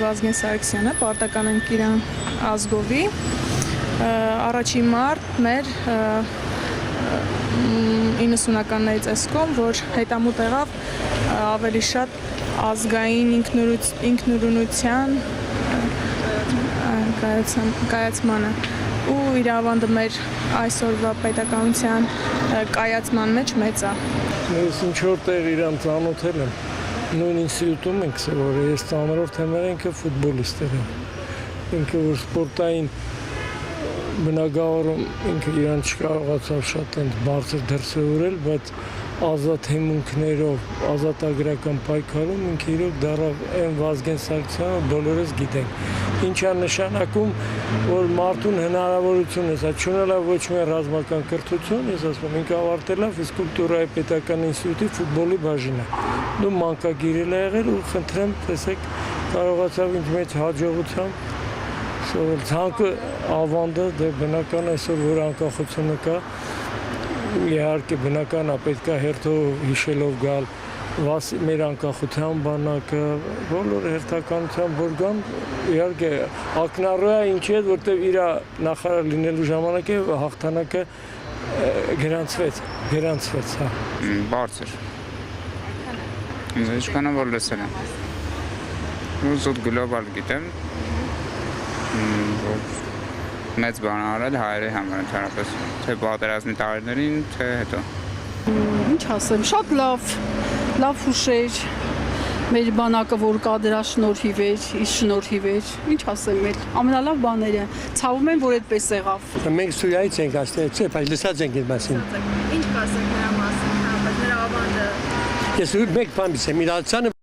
Վազգեն Սարգսյանը, պարտական ընկերան ազգովի, առաջին մարդ մեր 90-ականներից էսկոմ, որ հետամուտ եղավ ավելի շատ ազգային ինքնուրույնության կայացմանը ու իր ավանդը մեր այսօրվա պետականության կայացման մեջ մեծ է։ Ես ինչ-որ տեղ իրան ծանոթել եմ, նույն ինստիտուտում ենք սովորել, ես ծանրով թե մեր ինքը ֆուտբոլիստեր եմ, ինքը որ սպորտային բնագավառում ինքը իրան չկարողացավ շատ բարձր դրսևորել, բայց ազատ հիմունքներով, ազատագրական պայքարում ինքը իրոք դառավ այն Վազգեն Սարգսյանը բոլորս գիտենք։ Ինչ է նշանակում, որ մարդուն հնարավորություն է, չունենալով ոչ մի ռազմական կրթություն, ես ասում եմ, ինքը ավարտել է ֆիզկուլտուրայի պետական ինստիտուտի ֆուտբոլի բաժինը։ Դու մանկագիրել է եղել ու խնդրեմ, տեսեք, կարողացավ ինձ մեջ հաջողությամբ սովորել։ Ցանկը ավանդը դե բնական այսօր որ անկախությունը կա, իհարկե բնական է պետք է հերթով հիշելով գալ մեր անկախության բանակը, բոլոր հերթականության որ գան, իհարկե ակնառու է ինչի է, որտեղ իր նախարար լինելու ժամանակ է հաղթանակը գրանցվեց, հա։ Բարձր։ Ինչքան որ լսել եմ։ Զուտ գլոբալ գիտեմ, մեծ բան արել հայերի համար ընդհանրապես, թե պատերազմի տարիներին, թե հետո։ Ինչ ասեմ, շատ լավ հուշեր, մեր բանակը որ կա դրա շնորհիվ էր, իր շնորհիվ էր, ինչ ասեմ, մեր ամենալավ բաները, ցավում եմ, որ այդպես եղավ։ Մենք Սուրիայից ենք ասել, չէ, բայց լսած ենք իր մասին։ Ինչ կասեք նրա մասին, նրա ավանդը։ Ես մեկ բան ասեմ, իր ալցանը